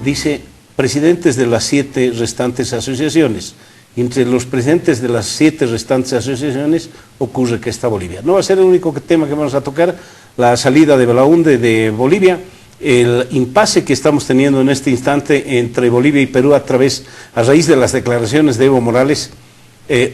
dice presidentes de las 7 restantes asociaciones. Entre los presidentes de las 7 restantes asociaciones ocurre que está Bolivia. No va a ser el único tema que vamos a tocar, la salida de Belaúnde de Bolivia, el impasse que estamos teniendo en este instante entre Bolivia y Perú a raíz de las declaraciones de Evo Morales,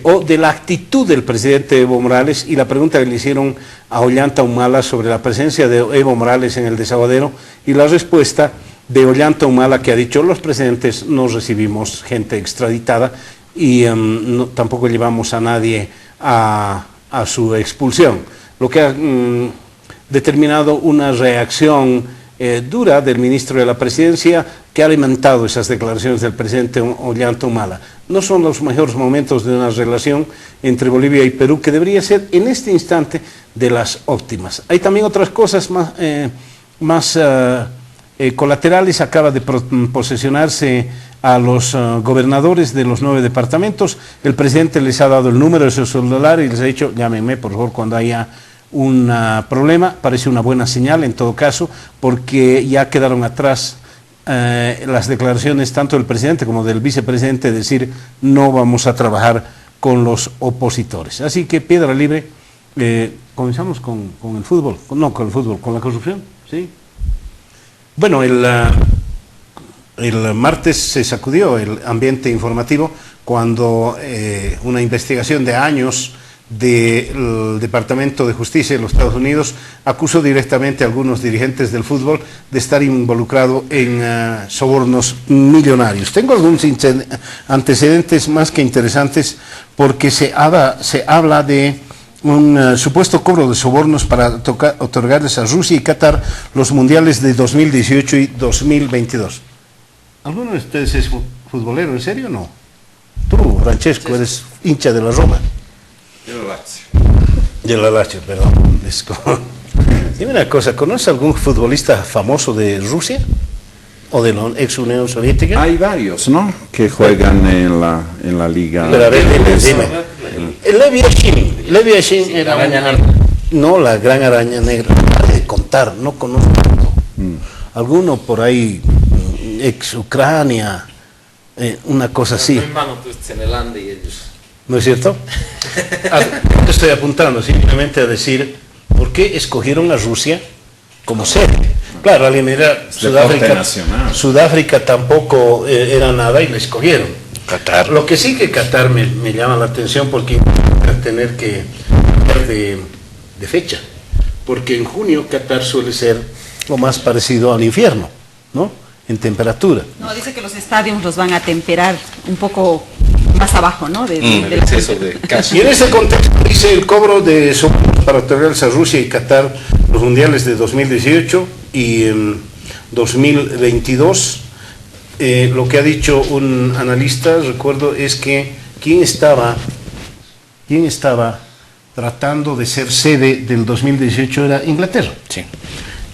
o de la actitud del presidente Evo Morales, y la pregunta que le hicieron a Ollanta Humala sobre la presencia de Evo Morales en el desaguadero, y la respuesta de Ollanta Humala, que ha dicho: los presidentes no recibimos gente extraditada y tampoco llevamos a nadie a su expulsión, lo que ha determinado una reacción dura del ministro de la Presidencia, que ha alimentado esas declaraciones del presidente Ollanta Humala. No son los mejores momentos de una relación entre Bolivia y Perú, que debería ser en este instante de las óptimas. Hay también otras cosas más colaterales. Acaba de posesionarse a los gobernadores de los 9 departamentos. El presidente les ha dado el número de su celular y les ha dicho: llámenme por favor cuando haya un problema. Parece una buena señal en todo caso, porque ya quedaron atrás las declaraciones tanto del presidente como del vicepresidente, decir: no vamos a trabajar con los opositores. Así que piedra libre. Comenzamos con el fútbol, con la corrupción, ¿sí? Bueno, el martes se sacudió el ambiente informativo cuando una investigación de años del Departamento de Justicia de los Estados Unidos acusó directamente a algunos dirigentes del fútbol de estar involucrado en sobornos millonarios. Tengo algunos antecedentes más que interesantes, porque se habla de un supuesto cobro de sobornos para otorgarles a Rusia y Qatar los mundiales de 2018 y 2022. ¿Alguno de ustedes es futbolero, en serio o no? Tú, Francesco, eres hincha de la Roma. De la Lazio, perdón. Dime una cosa, ¿conoces algún futbolista famoso de Rusia o de la ex Unión Soviética? Hay varios, ¿no?, que juegan en la liga. Pero a ver, dime. Levi Yashin era la araña negra. No, la gran araña negra. De contar, no conozco. Alguno por ahí, ex Ucrania, una cosa así. ¿No es cierto? Te estoy apuntando simplemente a decir por qué escogieron a Rusia como sede. Claro, alguien dirá: Sudáfrica tampoco era nada y la escogieron. Qatar. Lo que sí que Qatar me llama la atención, porque va a tener que cambiar de fecha, porque en junio Qatar suele ser lo más parecido al infierno, ¿no?, en temperatura. No, dice que los estadios los van a temperar un poco más abajo, ¿no? El exceso de gas. Y en ese contexto dice el cobro de sobornos para otorgarles a Rusia y Qatar los mundiales de 2018 y 2022. Lo que ha dicho un analista, recuerdo, es que quien estaba tratando de ser sede del 2018 era Inglaterra. Sí.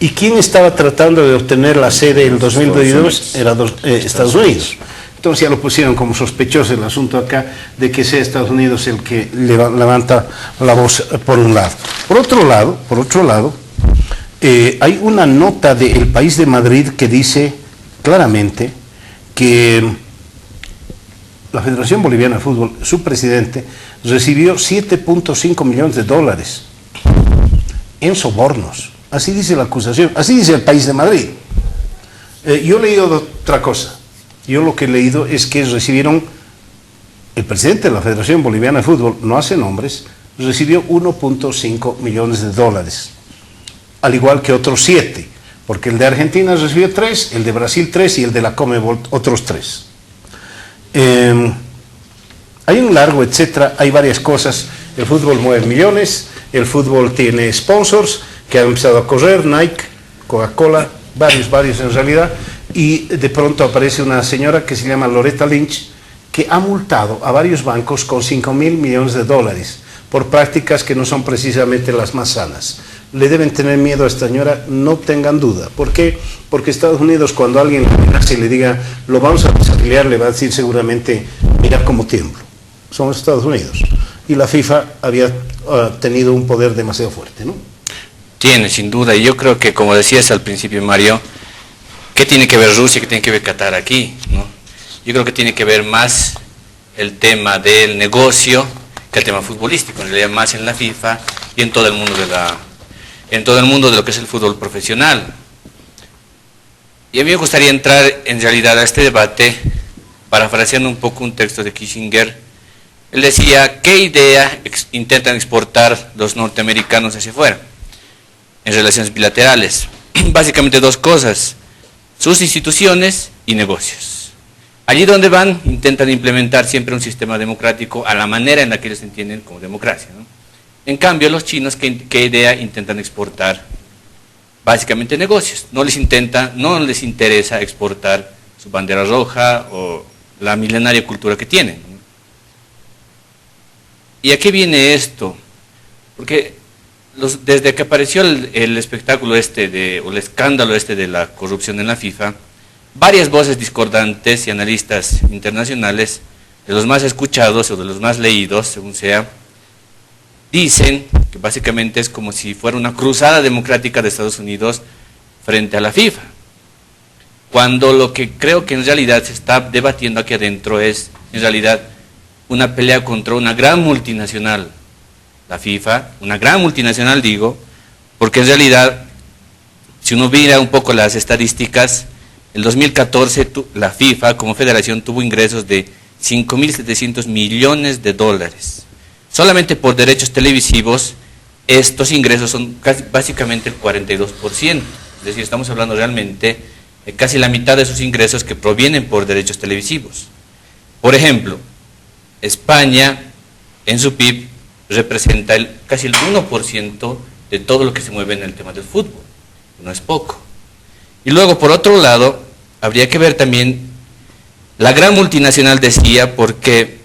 Y quien estaba tratando de obtener la sede del 2022 era Estados Unidos. Entonces ya lo pusieron como sospechoso el asunto acá de que sea Estados Unidos el que levanta la voz por un lado. Por otro lado, hay una nota del País de Madrid que dice claramente que la Federación Boliviana de Fútbol, su presidente, recibió $7.5 millones en sobornos. Así dice la acusación, así dice el País de Madrid. Yo he leído otra cosa. Yo lo que he leído es que recibieron, el presidente de la Federación Boliviana de Fútbol, no hace nombres, recibió $1.5 millones, al igual que otros 7, porque el de Argentina recibió 3, el de Brasil 3 y el de la Conmebol otros 3. Hay un largo etcétera, hay varias cosas. El fútbol mueve millones, el fútbol tiene sponsors que han empezado a correr, Nike, Coca-Cola, varios en realidad. Y de pronto aparece una señora que se llama Loretta Lynch, que ha multado a varios bancos con $5.000 millones por prácticas que no son precisamente las más sanas. Le deben tener miedo a esta señora, no tengan duda. ¿Por qué? Porque Estados Unidos, cuando alguien le amenace y le diga lo vamos a desafiliar, le va a decir seguramente: mira cómo tiemblo. Somos Estados Unidos. Y la FIFA había tenido un poder demasiado fuerte, ¿no? Tiene, sin duda. Y yo creo que, como decías al principio, Mario, ¿qué tiene que ver Rusia, qué tiene que ver Qatar aquí, ¿no? Yo creo que tiene que ver más el tema del negocio que el tema futbolístico, en realidad más en la FIFA y en todo el mundo de lo que es el fútbol profesional. Y a mí me gustaría entrar en realidad a este debate parafraseando un poco un texto de Kissinger. Él decía, ¿qué idea intentan exportar los norteamericanos hacia afuera en relaciones bilaterales? Básicamente dos cosas, sus instituciones y negocios. Allí donde van, intentan implementar siempre un sistema democrático a la manera en la que ellos entienden como democracia, ¿no? En cambio, los chinos, ¿qué idea intentan exportar? Básicamente negocios. No les interesa exportar su bandera roja o la milenaria cultura que tienen, ¿no? ¿Y a qué viene esto? Porque desde que apareció el espectáculo o el escándalo de la corrupción en la FIFA, varias voces discordantes y analistas internacionales, de los más escuchados o de los más leídos, según sea, dicen que básicamente es como si fuera una cruzada democrática de Estados Unidos frente a la FIFA. Cuando lo que creo que en realidad se está debatiendo aquí adentro es, en realidad, una pelea contra una gran multinacional, la FIFA, una gran multinacional digo, porque en realidad, si uno mira un poco las estadísticas, en 2014 la FIFA como federación tuvo ingresos de 5.700 millones de dólares. Solamente por derechos televisivos, estos ingresos son básicamente el 42%. Es decir, estamos hablando realmente de casi la mitad de sus ingresos que provienen por derechos televisivos. Por ejemplo, España en su PIB representa casi el 1% de todo lo que se mueve en el tema del fútbol. No es poco. Y luego, por otro lado, habría que ver también, la gran multinacional decía, porque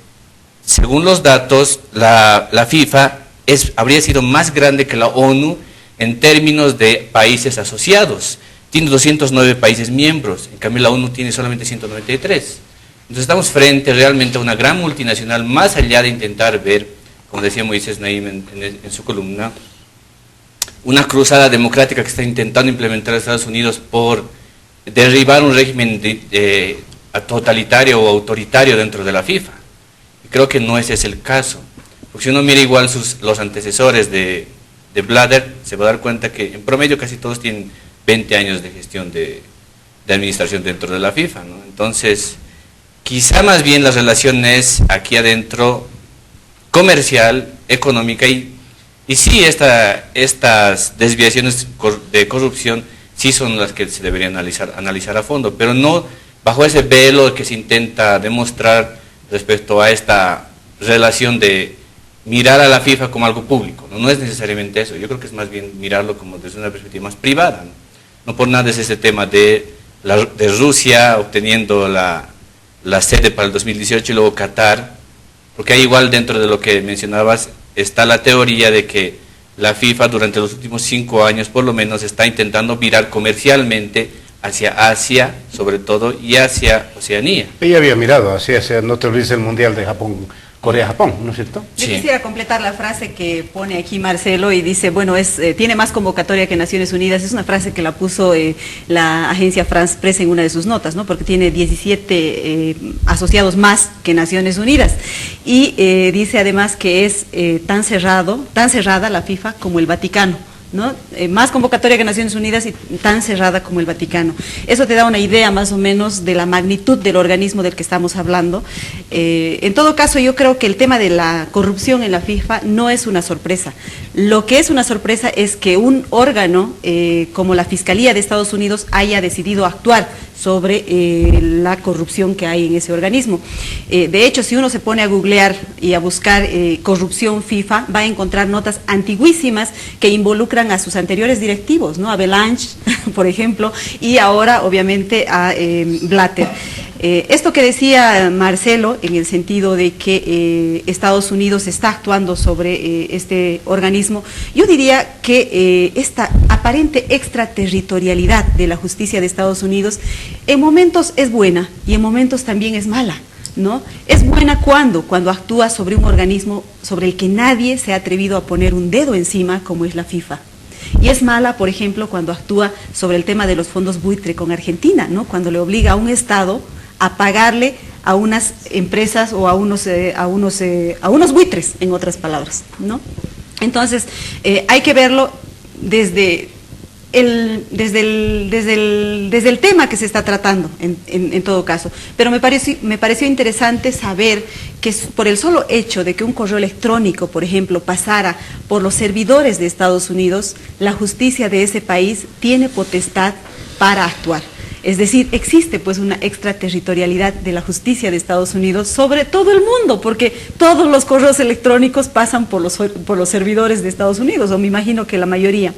según los datos, la FIFA habría sido más grande que la ONU en términos de países asociados. Tiene 209 países miembros, en cambio la ONU tiene solamente 193. Entonces estamos frente realmente a una gran multinacional, más allá de intentar ver, como decía Moisés Naim en su columna, una cruzada democrática que está intentando implementar Estados Unidos por derribar un régimen totalitario o autoritario dentro de la FIFA. Y creo que no ese es el caso, porque si uno mira igual los antecesores de Blatter, se va a dar cuenta que en promedio casi todos tienen 20 años de gestión de administración dentro de la FIFA, ¿no? Entonces, quizá más bien la relación es aquí adentro comercial, económica y sí, estas desviaciones de corrupción sí son las que se deberían analizar a fondo, pero no bajo ese velo que se intenta demostrar respecto a esta relación de mirar a la FIFA como algo público. No es necesariamente eso, yo creo que es más bien mirarlo como desde una perspectiva más privada, ¿no? No por nada es ese tema de Rusia obteniendo la sede para el 2018 y luego Qatar, porque ahí igual dentro de lo que mencionabas está la teoría de que la FIFA durante los últimos 5 años por lo menos está intentando virar comercialmente hacia Asia, sobre todo, y hacia Oceanía. Ella había mirado hacia, no te olvides el Mundial de Japón, Corea-Japón, ¿no es cierto? Yo Sí. quisiera completar la frase que pone aquí Marcelo y dice, bueno, tiene más convocatoria que Naciones Unidas. Es una frase que la puso la agencia France Press en una de sus notas, ¿no? Porque tiene 17 asociados más que Naciones Unidas. Y dice además que es tan cerrada la FIFA como el Vaticano, ¿no? Más convocatoria que Naciones Unidas y tan cerrada como el Vaticano. Eso te da una idea más o menos de la magnitud del organismo del que estamos hablando. En todo caso, yo creo que el tema de la corrupción en la FIFA no es una sorpresa. Lo que es una sorpresa es que un órgano como la Fiscalía de Estados Unidos haya decidido actuar sobre la corrupción que hay en ese organismo. De hecho, si uno se pone a googlear y a buscar corrupción FIFA, va a encontrar notas antiguísimas que involucran a sus anteriores directivos, ¿no? A Belange, por ejemplo, y ahora, obviamente, a Blatter. Esto que decía Marcelo, en el sentido de que Estados Unidos está actuando sobre este organismo, yo diría que esta aparente extraterritorialidad de la justicia de Estados Unidos en momentos es buena y en momentos también es mala, ¿no? Es buena cuando actúa sobre un organismo sobre el que nadie se ha atrevido a poner un dedo encima, como es la FIFA. Y es mala, por ejemplo, cuando actúa sobre el tema de los fondos buitre con Argentina, ¿no? Cuando le obliga a un Estado a pagarle a unas empresas o a unos buitres, en otras palabras, ¿no? Entonces, hay que verlo desde el tema que se está tratando, en todo caso. Pero me pareció interesante saber que por el solo hecho de que un correo electrónico, por ejemplo, pasara por los servidores de Estados Unidos, la justicia de ese país tiene potestad para actuar. Es decir, existe pues una extraterritorialidad de la justicia de Estados Unidos sobre todo el mundo, porque todos los correos electrónicos pasan por los servidores de Estados Unidos, o me imagino que la mayoría.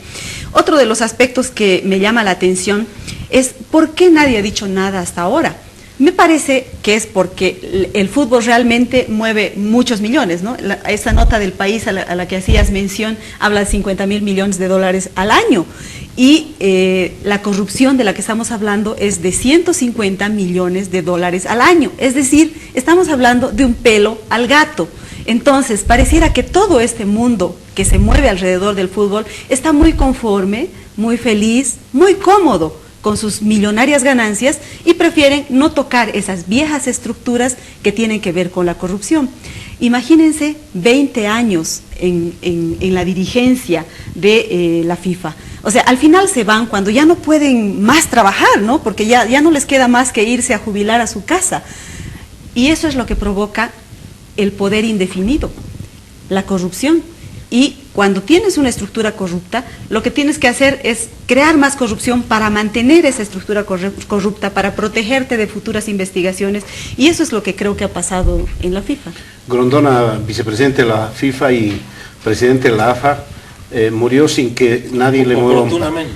Otro de los aspectos que me llama la atención es ¿por qué nadie ha dicho nada hasta ahora? Me parece que es porque el fútbol realmente mueve muchos millones, ¿no? Esa nota del país a la que hacías mención habla de 50.000 millones de dólares al año. Y la corrupción de la que estamos hablando es de 150 millones de dólares al año. Es decir, estamos hablando de un pelo al gato. Entonces, pareciera que todo este mundo que se mueve alrededor del fútbol está muy conforme, muy feliz, muy cómodo con sus millonarias ganancias y prefieren no tocar esas viejas estructuras que tienen que ver con la corrupción. Imagínense 20 años en la dirigencia de la FIFA. O sea, al final se van cuando ya no pueden más trabajar, ¿no? Porque ya no les queda más que irse a jubilar a su casa. Y eso es lo que provoca el poder indefinido, la corrupción. Y cuando tienes una estructura corrupta, lo que tienes que hacer es crear más corrupción para mantener esa estructura corrupta, para protegerte de futuras investigaciones. Y eso es lo que creo que ha pasado en la FIFA. Grondona, vicepresidente de la FIFA y presidente de la AFA, murió sin que nadie le mueva.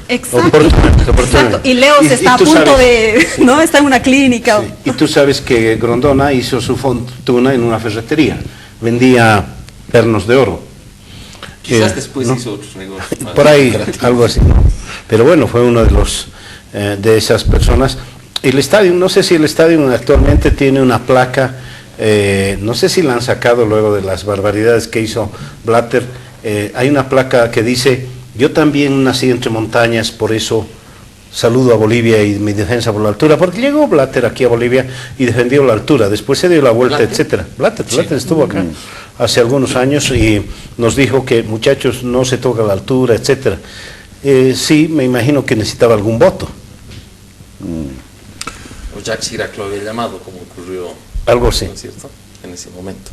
Exacto. Exacto. Y Leo se está a punto de, ¿no? Está en una clínica. Sí. Y tú sabes que Grondona hizo su fortuna en una ferretería, vendía pernos de oro. Quizás después ¿no? hizo otros negocios. Por ahí, algo así, ¿no? Pero bueno, fue uno de esas personas. El estadio, no sé si el estadio actualmente tiene una placa, no sé si la han sacado luego de las barbaridades que hizo Blatter. Hay una placa que dice: yo también nací entre montañas, por eso saludo a Bolivia y mi defensa por la altura, porque llegó Blatter aquí a Bolivia y defendió la altura, después se dio la vuelta, etcétera. Blatter estuvo acá hace algunos años y nos dijo que muchachos no se toca la altura, etcétera. Sí, me imagino que necesitaba algún voto. O Jacques Chirac lo había llamado, como ocurrió, algo así, ¿no es cierto?, en ese momento.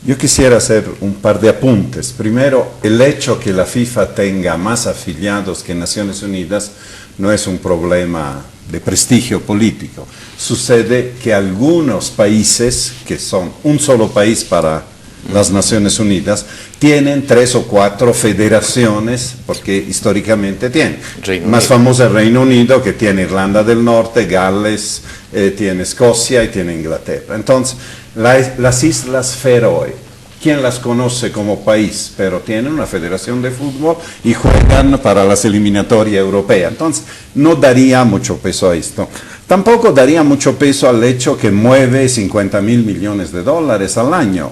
Yo quisiera hacer un par de apuntes. Primero, el hecho que la FIFA tenga más afiliados que Naciones Unidas no es un problema de prestigio político. Sucede que algunos países, que son un solo país para las Naciones Unidas, tienen 3 o 4 federaciones, porque históricamente tienen. Más famoso el Reino Unido, que tiene Irlanda del Norte, Gales, tiene Escocia y tiene Inglaterra. Entonces, las Islas Feroe, ¿quién las conoce como país? Pero tienen una federación de fútbol y juegan para las eliminatorias europeas. Entonces, no daría mucho peso a esto. Tampoco daría mucho peso al hecho que mueve 50.000 millones de dólares al año.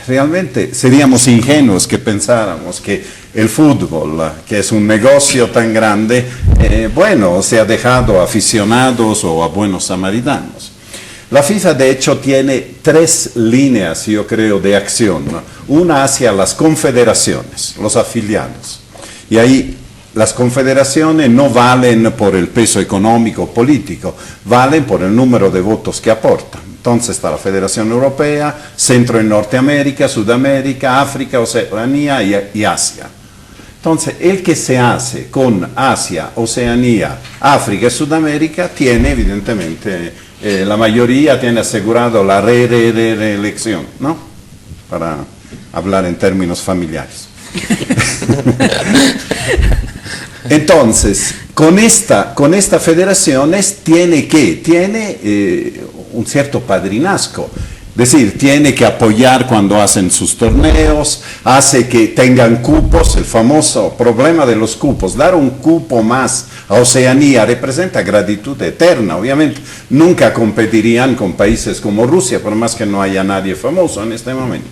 Realmente seríamos ingenuos que pensáramos que el fútbol, que es un negocio tan grande, se ha dejado a aficionados o a buenos samaritanos. La FIFA, de hecho, tiene 3 líneas, yo creo, de acción. Una hacia las confederaciones, los afiliados. Y ahí las confederaciones no valen por el peso económico político, valen por el número de votos que aportan. Entonces está la Federación Europea, Centro y Norteamérica, Sudamérica, África, Oceanía y Asia. Entonces, el que se hace con Asia, Oceanía, África y Sudamérica tiene evidentemente, la mayoría tiene asegurado la reelección, ¿no? Para hablar en términos familiares. Entonces, con esta federación tiene un cierto padrinazgo. Es decir, tiene que apoyar cuando hacen sus torneos, hace que tengan cupos, el famoso problema de los cupos. Dar un cupo más a Oceanía representa gratitud eterna. Obviamente, nunca competirían con países como Rusia, por más que no haya nadie famoso en este momento.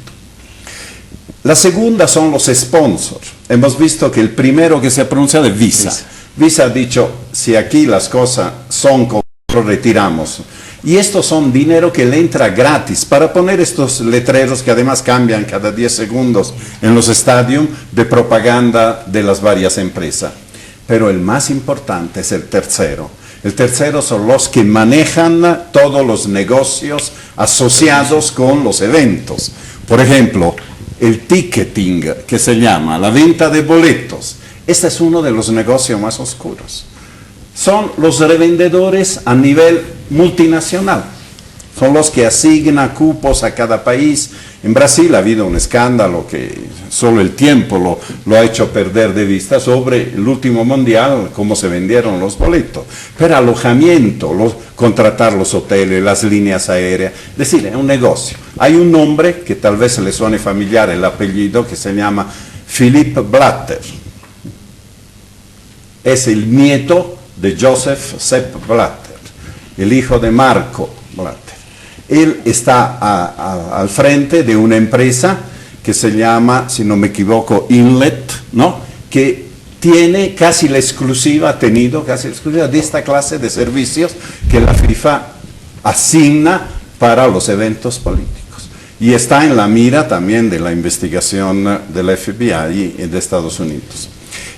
La segunda son los sponsors. Hemos visto que el primero que se ha pronunciado es Visa. Visa ha dicho, si aquí las cosas son como retiramos. Y estos son dinero que le entra gratis para poner estos letreros que además cambian cada 10 segundos en los estadios de propaganda de las varias empresas. Pero el más importante es el tercero. El tercero son los que manejan todos los negocios asociados con los eventos. Por ejemplo, el ticketing, que se llama la venta de boletos. Este es uno de los negocios más oscuros. Son los revendedores a nivel multinacional. Son los que asignan cupos a cada país. En Brasil ha habido un escándalo que solo el tiempo lo ha hecho perder de vista sobre el último mundial, cómo se vendieron los boletos. Pero alojamiento, contratar los hoteles, las líneas aéreas, es decir, es un negocio. Hay un nombre que tal vez le suene familiar, el apellido, que se llama Philipp Blatter. Es el nieto de Joseph Sepp Blatter, el hijo de Marco Blatter. Él está al frente de una empresa que se llama, si no me equivoco, Inlet, ¿no? Que tiene casi la exclusiva, ha tenido casi la exclusiva de esta clase de servicios que la FIFA asigna para los eventos políticos. Y está en la mira también de la investigación del FBI y de Estados Unidos.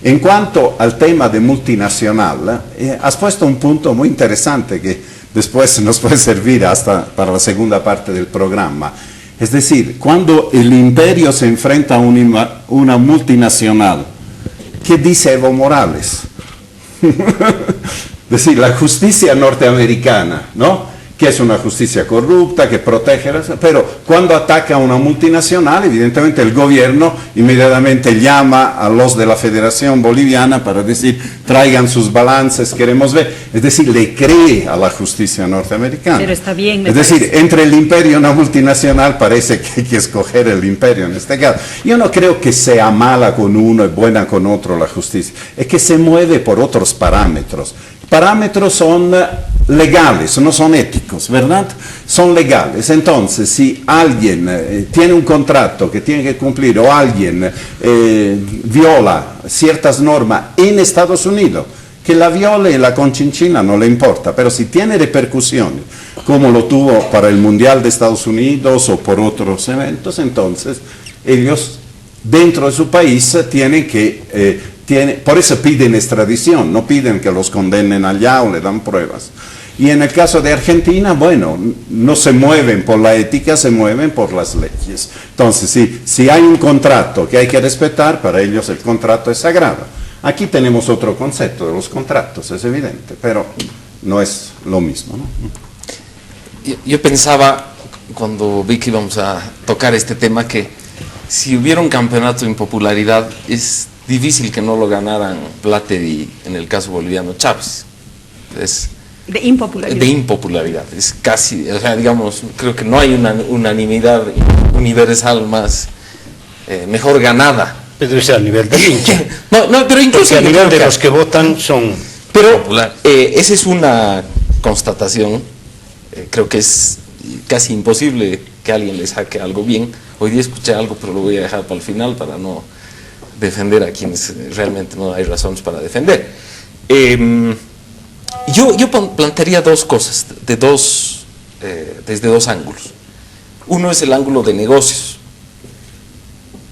En cuanto al tema de multinacional, has puesto un punto muy interesante que después nos puede servir hasta para la segunda parte del programa. Es decir, cuando el imperio se enfrenta a una multinacional, ¿qué dice Evo Morales? Es decir, la justicia norteamericana, ¿no? Que es una justicia corrupta, que protege, pero cuando ataca a una multinacional, evidentemente el gobierno inmediatamente llama a los de la Federación Boliviana para decir, traigan sus balances, queremos ver. Es decir, le cree a la justicia norteamericana. Pero está bien, es decir, entre el imperio y una multinacional parece que hay que escoger el imperio en este caso. Yo no creo que sea mala con uno y buena con otro la justicia, es que se mueve por otros parámetros. Parámetros son legales, no son éticos, ¿verdad? Son legales. Entonces, si alguien tiene un contrato que tiene que cumplir o alguien viola ciertas normas en Estados Unidos, que la viole la Conchinchina no le importa, pero si tiene repercusiones, como lo tuvo para el Mundial de Estados Unidos o por otros eventos, entonces ellos dentro de su país tienen que... por eso piden extradición, no piden que los condenen allá o le dan pruebas. Y en el caso de Argentina, bueno, no se mueven por la ética, se mueven por las leyes. Entonces, si hay un contrato que hay que respetar, para ellos el contrato es sagrado. Aquí tenemos otro concepto de los contratos, es evidente, pero no es lo mismo, ¿no? Yo pensaba, cuando vi que íbamos a tocar este tema, que si hubiera un campeonato en popularidad, es difícil que no lo ganaran Blatter y, en el caso boliviano, Chávez. De impopularidad. De impopularidad. Es casi, o sea, digamos, creo que no hay una unanimidad universal más, mejor ganada. Pero es a nivel del hincha. no, pero incluso... Porque a nivel de los que votan son... Pero esa es una constatación, creo que es casi imposible que alguien le saque algo bien. Hoy día escuché algo, pero lo voy a dejar para el final para no defender a quienes realmente no hay razones para defender. Yo plantearía dos cosas, desde dos ángulos. Uno es el ángulo de negocios.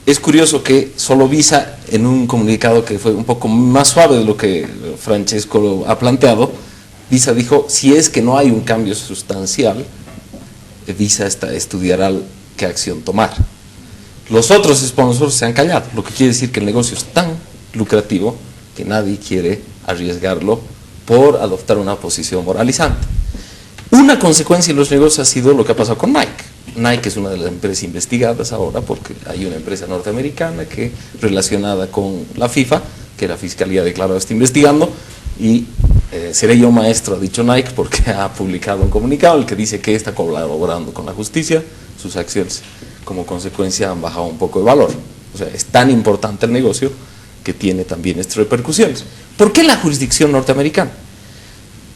Es curioso que solo Visa, en un comunicado que fue un poco más suave de lo que Francesco ha planteado, Visa dijo, si es que no hay un cambio sustancial, Visa estudiará qué acción tomar. Los otros sponsors se han callado, lo que quiere decir que el negocio es tan lucrativo que nadie quiere arriesgarlo por adoptar una posición moralizante. Una consecuencia de los negocios ha sido lo que ha pasado con Nike. Nike es una de las empresas investigadas ahora porque hay una empresa norteamericana que relacionada con la FIFA, que la Fiscalía declaró está investigando, y seré yo maestro, ha dicho Nike, porque ha publicado un comunicado en el que dice que está colaborando con la justicia, sus acciones como consecuencia han bajado un poco de valor. O sea, es tan importante el negocio que tiene también estas repercusiones. ¿Por qué la jurisdicción norteamericana?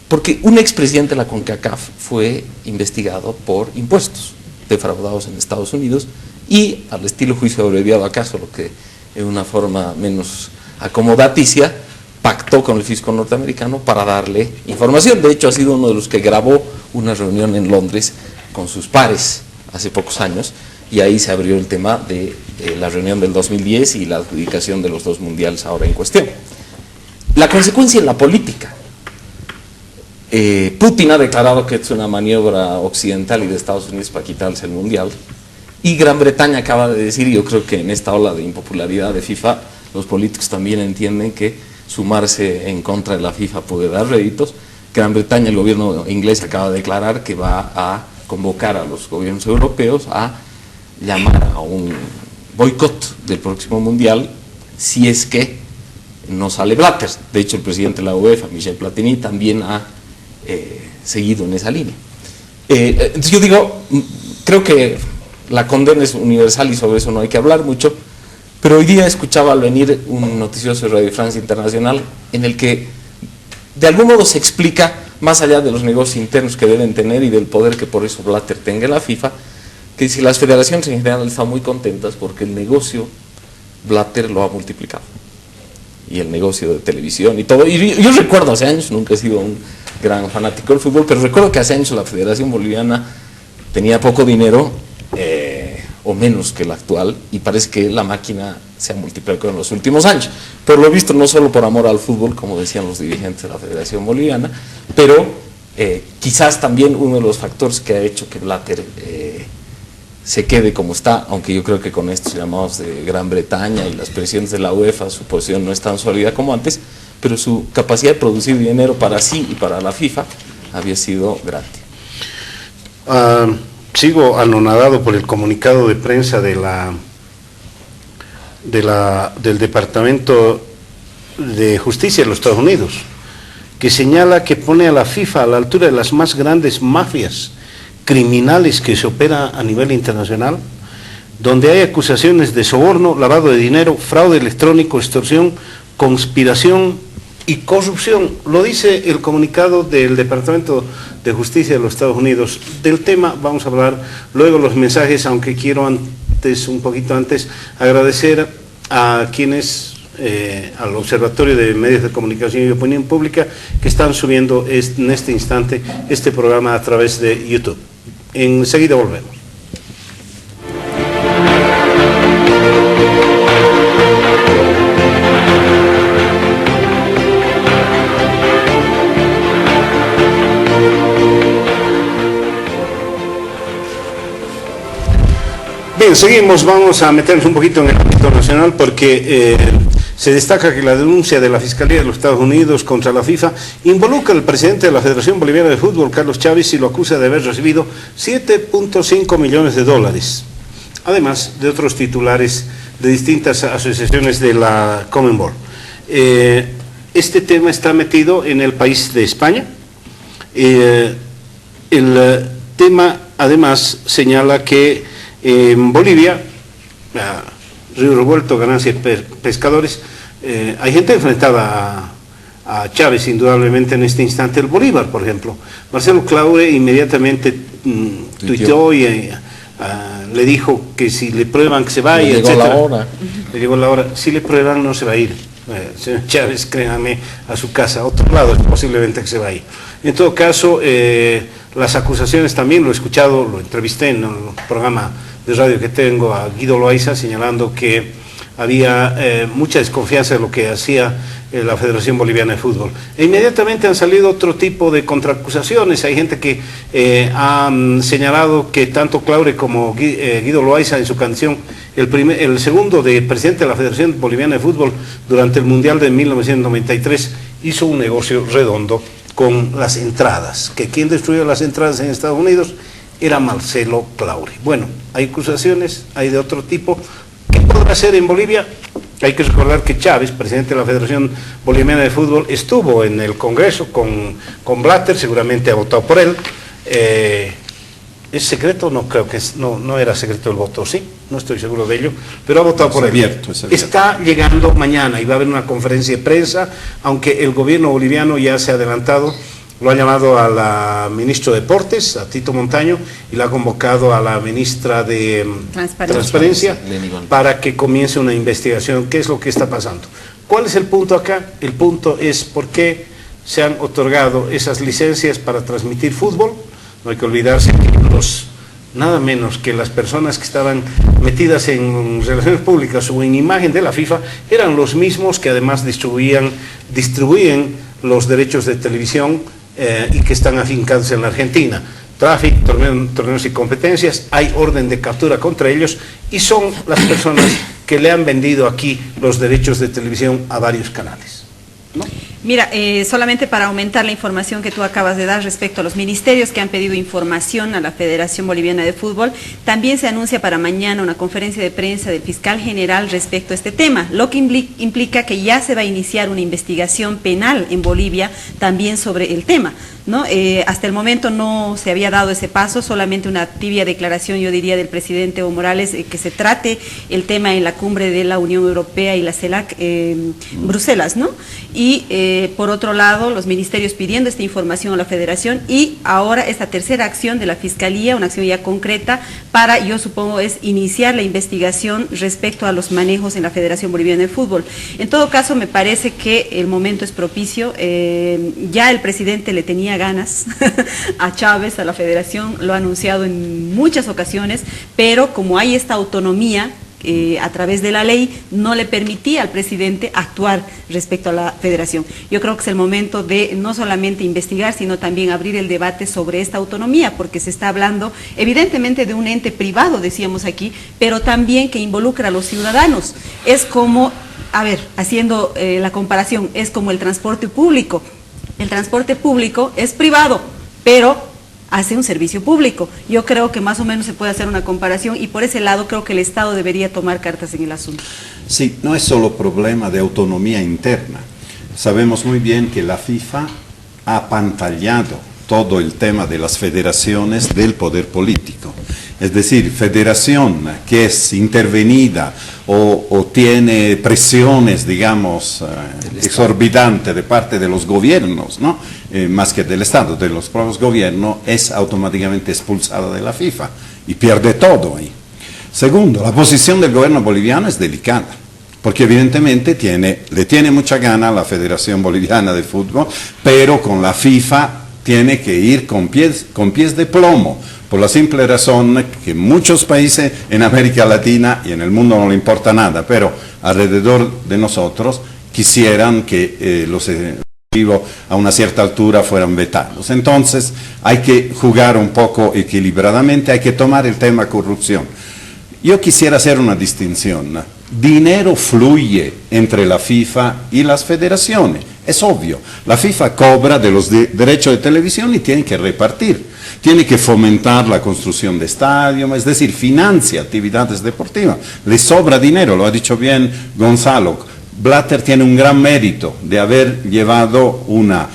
Porque un expresidente de la CONCACAF fue investigado por impuestos defraudados en Estados Unidos y al estilo juicio abreviado acá, solo que en una forma menos acomodaticia, pactó con el fisco norteamericano para darle información. De hecho, ha sido uno de los que grabó una reunión en Londres con sus pares hace pocos años, y ahí se abrió el tema de la reunión del 2010 y la adjudicación de los 2 mundiales ahora en cuestión. La consecuencia en la política. Putin ha declarado que es una maniobra occidental y de Estados Unidos para quitarse el mundial, y Gran Bretaña acaba de decir, y yo creo que en esta ola de impopularidad de FIFA, los políticos también entienden que sumarse en contra de la FIFA puede dar réditos. Gran Bretaña, el gobierno inglés acaba de declarar que va a convocar a los gobiernos europeos a llamar a un boicot del próximo mundial si es que no sale Blatter. De hecho, el presidente de la UEFA, Michel Platini, también ha seguido en esa línea. Entonces yo digo, creo que la condena es universal y sobre eso no hay que hablar mucho, pero hoy día escuchaba al venir un noticioso de Radio France Internacional en el que de algún modo se explica, más allá de los negocios internos que deben tener y del poder que por eso Blatter tenga en la FIFA, que si las federaciones en general están muy contentas porque el negocio Blatter lo ha multiplicado, y el negocio de televisión y todo. Y yo recuerdo hace años, nunca he sido un gran fanático del fútbol, pero recuerdo que hace años la Federación Boliviana tenía poco dinero, o menos que la actual, y parece que la máquina se ha multiplicado en los últimos años. Pero lo he visto no solo por amor al fútbol, como decían los dirigentes de la Federación Boliviana, pero quizás también uno de los factores que ha hecho que Blatter se quede como está, aunque yo creo que con estos llamados de Gran Bretaña y las presiones de la UEFA su posición no es tan sólida como antes, pero su capacidad de producir dinero para sí y para la FIFA había sido grande. Sigo anonadado por el comunicado de prensa del Departamento de Justicia de los Estados Unidos, que señala que pone a la FIFA a la altura de las más grandes mafias criminales que se opera a nivel internacional, donde hay acusaciones de soborno, lavado de dinero, fraude electrónico, extorsión, conspiración y corrupción. Lo dice el comunicado del Departamento de Justicia de los Estados Unidos. Del tema vamos a hablar luego los mensajes, aunque quiero un poquito antes, agradecer a quienes, al Observatorio de Medios de Comunicación y Opinión Pública, que están subiendo en este instante este programa a través de YouTube. Enseguida volvemos. Bien, seguimos, vamos a meternos un poquito en el ámbito nacional porque se destaca que la denuncia de la Fiscalía de los Estados Unidos contra la FIFA involucra al presidente de la Federación Boliviana de Fútbol, Carlos Chávez, y lo acusa de haber recibido $7.5 millones, además de otros titulares de distintas asociaciones de la CONMEBOL. Este tema está metido en el país de España. El tema además señala que en Bolivia, Río Revuelto, Ganancia Pescadores, hay gente enfrentada a Chávez, indudablemente en este instante. El Bolívar, por ejemplo, Marcelo Claure inmediatamente tuiteó y le dijo que si le prueban que se vaya, le llegó la hora. Le llegó la hora. Si le prueban no se va a ir. Señor Chávez, créanme, a su casa, a otro lado, es posiblemente que se vaya. En todo caso, las acusaciones también lo he escuchado, lo entrevisté en el programa de radio que tengo a Guido Loaiza, señalando que había mucha desconfianza de lo que hacía la Federación Boliviana de Fútbol. E inmediatamente han salido otro tipo de contraacusaciones. Hay gente que ha señalado que tanto Claure como Guido Loaiza en su canción, el segundo de presidente de la Federación Boliviana de Fútbol durante el Mundial de 1993, hizo un negocio redondo con las entradas, que quien destruyó las entradas en Estados Unidos era Marcelo Claure. Bueno, hay acusaciones, hay de otro tipo. ¿Qué podrá hacer en Bolivia? Hay que recordar que Chávez, presidente de la Federación Boliviana de Fútbol, estuvo en el Congreso con Blatter, seguramente ha votado por él. ¿Es secreto? No, creo que no era secreto el voto, ¿sí? No estoy seguro de ello, pero ha votado por él. Abierto. Está llegando mañana y va a haber una conferencia de prensa, aunque el gobierno boliviano ya se ha adelantado Lo ha llamado a la ministra de Deportes, a Tito Montaño, y la ha convocado a la ministra de Transparencia para que comience una investigación. ¿Qué es lo que está pasando? ¿Cuál es el punto acá? El punto es por qué se han otorgado esas licencias para transmitir fútbol. No hay que olvidarse que nada menos que las personas que estaban metidas en relaciones públicas o en imagen de la FIFA eran los mismos que además distribuyen los derechos de televisión y que están afincados en la Argentina. Traffic, torneos y competencias, hay orden de captura contra ellos y son las personas que le han vendido aquí los derechos de televisión a varios canales, ¿no? Mira, solamente para aumentar la información que tú acabas de dar respecto a los ministerios que han pedido información a la Federación Boliviana de Fútbol, también se anuncia para mañana una conferencia de prensa del fiscal general respecto a este tema, lo que implica que ya se va a iniciar una investigación penal en Bolivia también sobre el tema, ¿no? Hasta el momento no se había dado ese paso, solamente una tibia declaración, yo diría, del presidente Evo Morales, que se trate el tema en la cumbre de la Unión Europea y la CELAC Bruselas, ¿no? Y por otro lado, los ministerios pidiendo esta información a la Federación y ahora esta tercera acción de la Fiscalía, una acción ya concreta para, yo supongo, es iniciar la investigación respecto a los manejos en la Federación Boliviana de Fútbol. En todo caso, me parece que el momento es propicio, ya el presidente le tenía ganas a Chávez, a la Federación, lo ha anunciado en muchas ocasiones, pero como hay esta autonomía, a través de la ley, no le permitía al presidente actuar respecto a la Federación. Yo creo que es el momento de no solamente investigar, sino también abrir el debate sobre esta autonomía, porque se está hablando evidentemente de un ente privado, decíamos aquí, pero también que involucra a los ciudadanos. Es como, a ver, haciendo la comparación, es como el transporte público. El transporte público es privado, pero hace un servicio público. Yo creo que más o menos se puede hacer una comparación y por ese lado creo que el Estado debería tomar cartas en el asunto. Sí, no es solo problema de autonomía interna. Sabemos muy bien que la FIFA ha apantallado todo el tema de las federaciones del poder político. Es decir, federación que es intervenida o tiene presiones, digamos, exorbitantes de parte de los gobiernos, ¿no? Más que del Estado, de los propios gobiernos, es automáticamente expulsada de la FIFA y pierde todo ahí. Segundo, la posición del gobierno boliviano es delicada, porque evidentemente le tiene mucha gana a la Federación Boliviana de Fútbol, pero con la FIFA tiene que ir con pies de plomo, por la simple razón que muchos países en América Latina y en el mundo no le importa nada, pero alrededor de nosotros quisieran que los a una cierta altura fueran vetados. Entonces hay que jugar un poco equilibradamente, hay que tomar el tema corrupción. Yo quisiera hacer una distinción. Dinero fluye entre la FIFA y las federaciones, es obvio. La FIFA cobra de los derechos de televisión y tiene que repartir, tiene que fomentar la construcción de estadios, es decir, financia actividades deportivas. Le sobra dinero, lo ha dicho bien Gonzalo. Blatter tiene un gran mérito de haber llevado una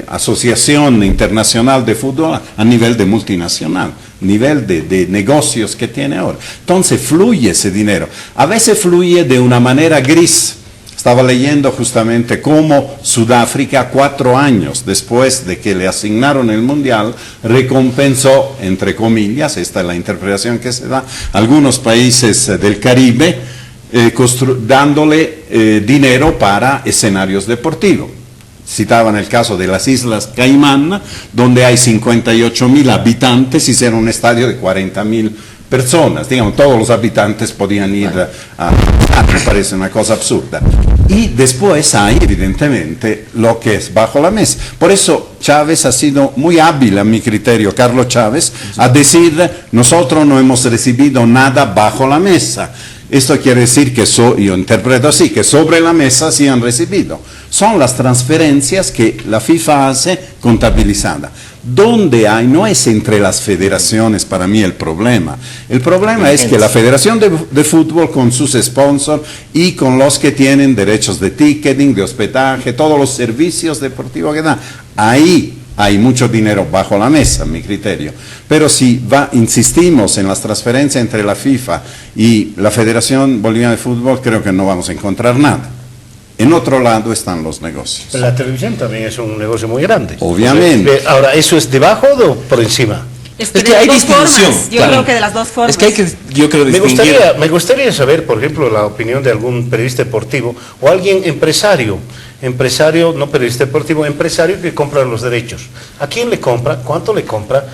asociación internacional de fútbol a nivel de multinacional, nivel de negocios que tiene ahora. Entonces fluye ese dinero, a veces fluye de una manera gris. Estaba leyendo justamente cómo Sudáfrica, 4 años después de que le asignaron el Mundial, recompensó, entre comillas, esta es la interpretación que se da, algunos países del Caribe, dándole dinero para escenarios deportivos. Citaban el caso de las Islas Caimán, donde hay 58.000 habitantes, hicieron un estadio de 40.000 personas, digamos, todos los habitantes podían ir me parece una cosa absurda. Y después hay, evidentemente, lo que es bajo la mesa. Por eso Chávez ha sido muy hábil, a mi criterio, Carlos Chávez, a decir, nosotros no hemos recibido nada bajo la mesa. Esto quiere decir que, yo interpreto así, que sobre la mesa sí han recibido. Son las transferencias que la FIFA hace contabilizada. ¿Dónde hay? No es entre las federaciones para mí el problema. El problema es que la Federación de Fútbol con sus sponsors y con los que tienen derechos de ticketing, de hospedaje, todos los servicios deportivos que dan, ahí hay mucho dinero bajo la mesa, a mi criterio. Pero si insistimos en las transferencias entre la FIFA y la Federación Boliviana de Fútbol, creo que no vamos a encontrar nada. En otro lado están los negocios. Pero la televisión también es un negocio muy grande. Obviamente. Ahora, ¿eso es debajo o por encima? Es que de hay las dos distinción, formas. Yo claro. creo que de las dos formas. Es que hay que, yo creo, distinguir. Me gustaría saber, por ejemplo, la opinión de algún periodista deportivo o alguien empresario, no periodista deportivo, empresario que compra los derechos. ¿A quién le compra? ¿Cuánto le compra?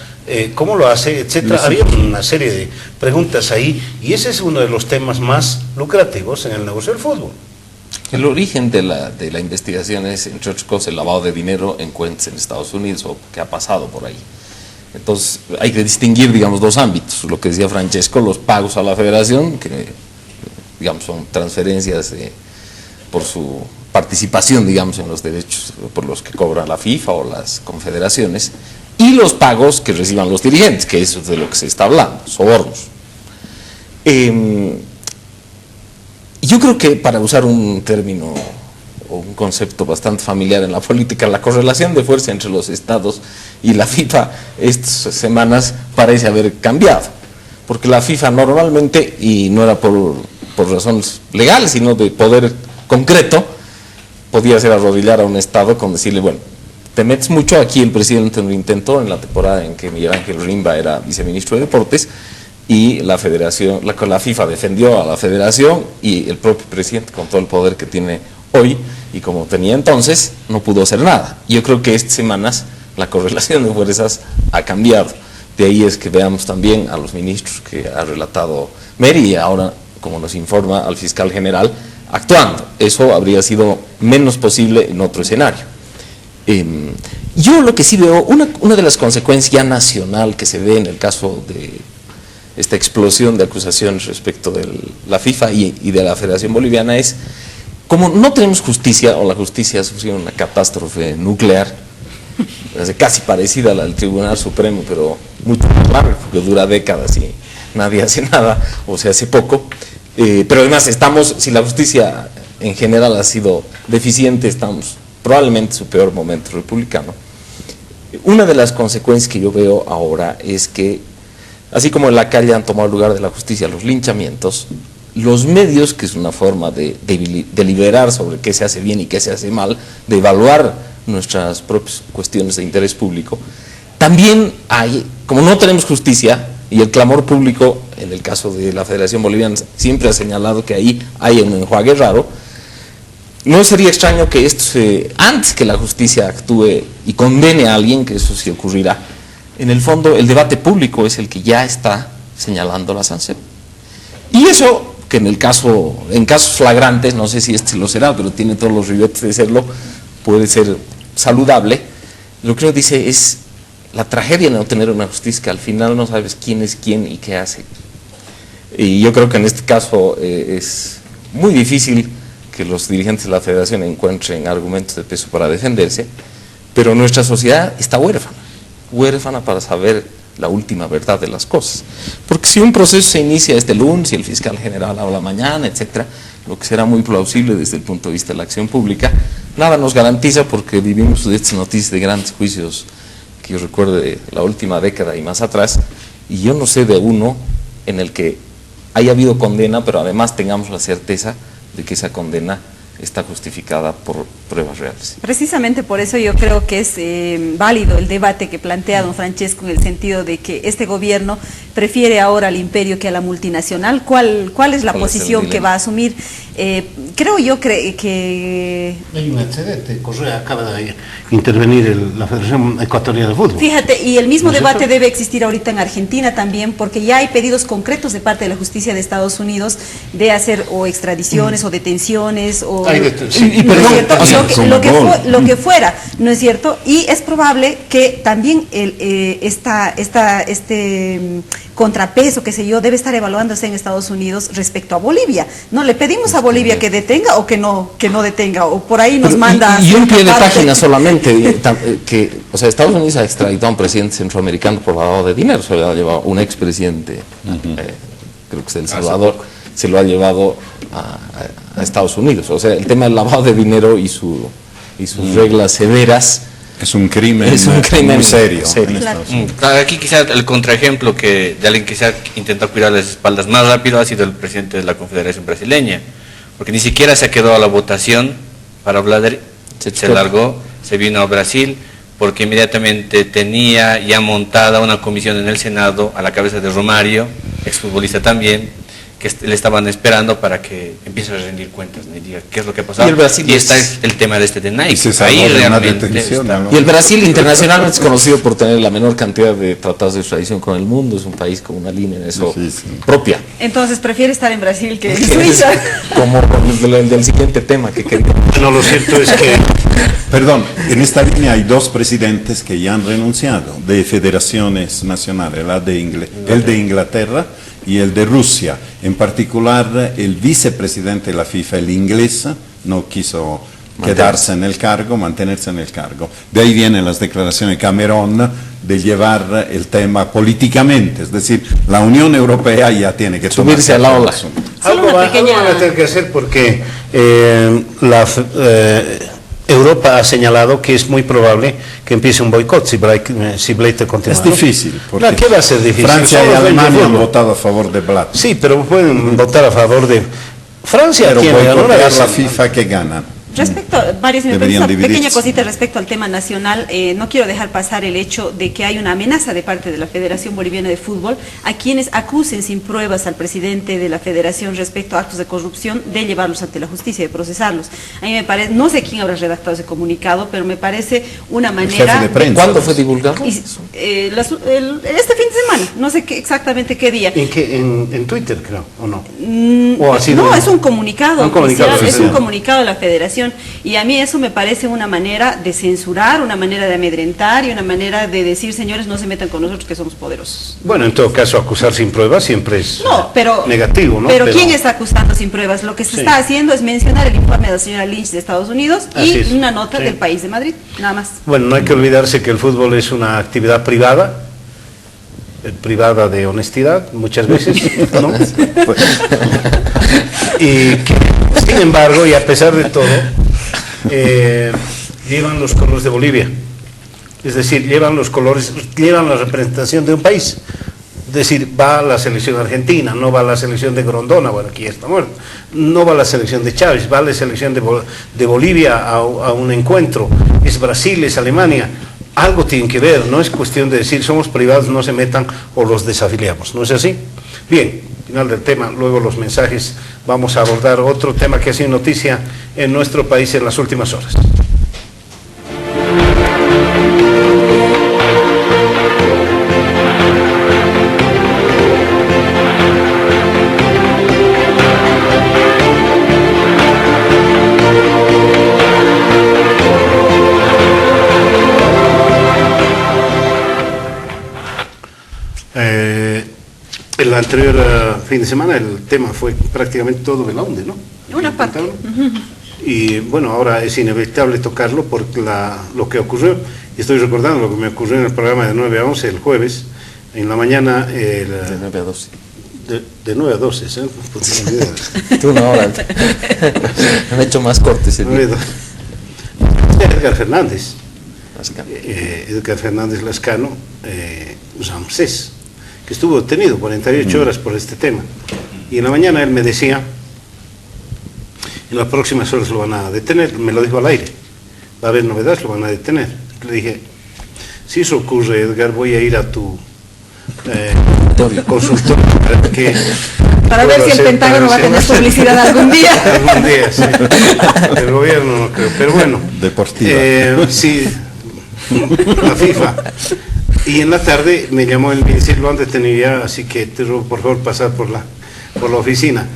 ¿Cómo lo hace? Etcétera. Había una serie de preguntas ahí y ese es uno de los temas más lucrativos en el negocio del fútbol. El origen de la investigación es, entre otras cosas, el lavado de dinero en cuentas en Estados Unidos o que ha pasado por ahí. Entonces hay que distinguir, digamos, dos ámbitos. Lo que decía Francesco, los pagos a la federación, que digamos son transferencias por su participación, digamos, en los derechos por los que cobra la FIFA o las confederaciones, y los pagos que reciban los dirigentes, que eso es de lo que se está hablando, sobornos. Yo creo que, para usar un término o un concepto bastante familiar en la política, la correlación de fuerza entre los estados y la FIFA estas semanas parece haber cambiado, porque la FIFA normalmente, y no era por razones legales, sino de poder concreto, podía hacer arrodillar a un estado con decirle, bueno, te metes mucho. Aquí el presidente lo intentó en la temporada en que Miguel Ángel Rimba era viceministro de Deportes, y la federación, la FIFA defendió a la federación, y el propio presidente, con todo el poder que tiene hoy y como tenía entonces, no pudo hacer nada. Yo creo que estas semanas la correlación de fuerzas ha cambiado. De ahí es que veamos también a los ministros que ha relatado Mary, y ahora, como nos informa, al fiscal general actuando. Eso habría sido menos posible en otro escenario. Yo lo que sí veo, una de las consecuencias nacional que se ve en el caso de esta explosión de acusaciones respecto de la FIFA y de la Federación Boliviana es, como no tenemos justicia, o la justicia ha sufrido una catástrofe nuclear, casi parecida a la del Tribunal Supremo, pero mucho más larga, porque dura décadas y nadie hace nada, o se hace poco, pero además si la justicia en general ha sido deficiente, estamos probablemente en su peor momento republicano. Una de las consecuencias que yo veo ahora es que, así como en la calle han tomado lugar de la justicia los linchamientos, los medios, que es una forma de deliberar sobre qué se hace bien y qué se hace mal, de evaluar nuestras propias cuestiones de interés público, también hay, como no tenemos justicia, y el clamor público, en el caso de la Federación Boliviana, siempre ha señalado que ahí hay un enjuague raro. No sería extraño que esto antes que la justicia actúe y condene a alguien, que eso sí ocurrirá, en el fondo el debate público es el que ya está señalando la sanción. Y eso, que en casos flagrantes, no sé si este lo será, pero tiene todos los ribetes de serlo, puede ser saludable. Lo que uno dice es la tragedia de no tener una justicia, que al final no sabes quién es quién y qué hace. Y yo creo que en este caso es muy difícil que los dirigentes de la federación encuentren argumentos de peso para defenderse, pero nuestra sociedad está huérfana para saber la última verdad de las cosas. Porque si un proceso se inicia este lunes y el fiscal general habla mañana, etcétera, lo que será muy plausible desde el punto de vista de la acción pública, nada nos garantiza, porque vivimos de estas noticias de grandes juicios que yo recuerdo de la última década y más atrás, y yo no sé de uno en el que haya habido condena, pero además tengamos la certeza de que esa condena está justificada por pruebas reales. Precisamente por eso yo creo que es válido el debate que plantea don Francesco, en el sentido de que este gobierno prefiere ahora al imperio que a la multinacional. ¿Cuál es la posición que va a asumir? Creo yo que... Hay un excedente. Correa acaba de intervenir la Federación Ecuatoriana de Fútbol. Fíjate, y el mismo debate debe existir ahorita en Argentina también, porque ya hay pedidos concretos de parte de la justicia de Estados Unidos de hacer o extradiciones o detenciones o... Sí, ¿no es cierto? o sea, lo que fuera, ¿no es cierto? Y es probable que también este contrapeso, qué sé yo, debe estar evaluándose en Estados Unidos respecto a Bolivia. No le pedimos a Bolivia que detenga o que no detenga, o por ahí nos manda... Y un pie de página solamente, o sea, Estados Unidos ha extraditado a un presidente centroamericano por lavado de dinero, se lo ha llevado un expresidente, creo que es de El Salvador, se lo ha llevado a Estados Unidos. O sea, el tema del lavado de dinero y sus reglas severas es un crimen muy serio. Claro. Claro, aquí quizá el contraejemplo de alguien que se ha intentado cuidar las espaldas más rápido ha sido el presidente de la Confederación Brasileña, porque ni siquiera se ha quedado a la votación para hablar, se largó, se vino a Brasil, porque inmediatamente tenía ya montada una comisión en el Senado a la cabeza de Romario, exfutbolista también, que le estaban esperando para que empiece a rendir cuentas, me diga qué es lo que ha pasado. Y está el tema de Nike. Ahí realmente ¿no? Y el Brasil internacionalmente es conocido por tener la menor cantidad de tratados de extradición con el mundo, es un país con una línea en eso propia. Entonces prefiere estar en Brasil que en Suiza. Como con el del siguiente tema que quería. No, lo cierto es que... Perdón, en esta línea hay dos presidentes que ya han renunciado de federaciones nacionales, el de Inglaterra y el de Rusia. En particular, el vicepresidente de la FIFA, el inglés, no quiso quedarse en el cargo, mantenerse en el cargo. De ahí vienen las declaraciones de Cameron de llevar el tema políticamente, es decir, la Unión Europea ya tiene que subirse a la ola. Algo van a tener que hacer porque Europa ha señalado que es muy probable que empiece un boicot si Blatter continúa. Es difícil. No, ¿qué va a ser difícil? Francia y Alemania han votado a favor de Blatter. Sí, pero pueden votar a favor de... Francia pero tiene boicotear la FIFA que gana. Respecto, varios, me Deberían parece una pequeña dividirse. cosita respecto al tema nacional, no quiero dejar pasar el hecho de que hay una amenaza de parte de la Federación Boliviana de Fútbol a quienes acusen sin pruebas al presidente de la federación respecto a actos de corrupción de llevarlos ante la justicia, de procesarlos. A mí me parece, no sé quién habrá redactado ese comunicado, pero me parece una manera... jefe de prensa. ¿Cuándo fue divulgado? Este fin de semana, no sé exactamente qué día. ¿En Twitter, creo, o no? No, es un comunicado oficial, es un oficial. comunicado de la Federación, y a mí eso me parece una manera de censurar, una manera de amedrentar y una manera de decir, señores, no se metan con nosotros que somos poderosos. Bueno, en todo caso, acusar sin pruebas siempre es negativo, ¿no? Pero ¿quién está acusando sin pruebas? Lo que se está haciendo es mencionar el informe de la señora Lynch de Estados Unidos y una nota del País de Madrid, nada más. Bueno, no hay que olvidarse que el fútbol es una actividad privada de honestidad, muchas veces, ¿no? Y que, sin embargo, y a pesar de todo, llevan los colores de Bolivia. Es decir, llevan la representación de un país. Es decir, va la selección argentina, no va la selección de Grondona, bueno, aquí está muerto, no va la selección de Chávez, va la selección de Bolivia a un encuentro, es Brasil, es Alemania. Algo tienen que ver, no es cuestión de decir somos privados, no se metan o los desafiliamos, ¿no es así? Bien, final del tema, luego los mensajes, vamos a abordar otro tema que ha sido noticia en nuestro país en las últimas horas. El anterior fin de semana el tema fue prácticamente todo Belaunde, ¿no? Una parte. Y bueno, ahora es inevitable tocarlo por lo que ocurrió. Y estoy recordando lo que me ocurrió en el programa de 9 a 11 el jueves, en la mañana. De 9 a 12. De 9 a 12, ¿eh? Tú una hora. Me han hecho más cortes el día. Edgar Fernández. Edgar Fernández Lascano, Ramsés, que estuvo detenido 48 horas por este tema. Y en la mañana él me decía, en las próximas horas lo van a detener, me lo dijo al aire, va a haber novedades, lo van a detener. Le dije, si eso ocurre, Edgar, voy a ir a tu consultorio para ver si el Pentágono va a tener publicidad algún día. Algún día, sí. El gobierno no creo, pero bueno. Deportiva. Sí, la FIFA. Y en la tarde me llamó el ministerio, lo han detenido ya, así que te ruego por favor pasar por la oficina.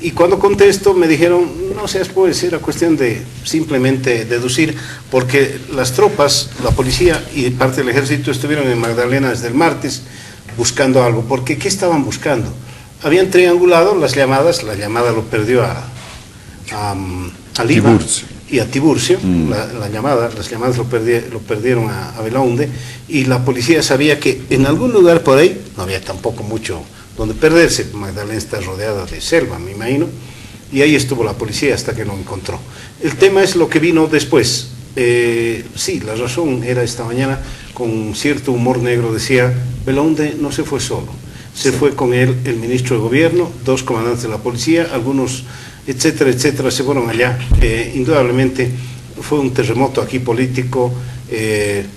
Y cuando contesto me dijeron, no seas pues, era cuestión de simplemente deducir, porque las tropas, la policía y parte del ejército estuvieron en Magdalena desde el martes buscando algo, porque ¿qué estaban buscando? Habían triangulado las llamadas, la llamada lo perdió a Lima y a Tiburcio, las llamadas lo perdieron a Belaunde, y la policía sabía que en algún lugar por ahí, no había tampoco mucho donde perderse, Magdalena está rodeada de selva, me imagino, y ahí estuvo la policía hasta que lo encontró. El tema es lo que vino después. Sí, la razón era esta mañana, con cierto humor negro, decía, Belaunde no se fue solo, se fue con él el ministro de gobierno, 2 comandantes de la policía, algunos etcétera, etcétera, se fueron allá. Indudablemente fue un terremoto aquí político.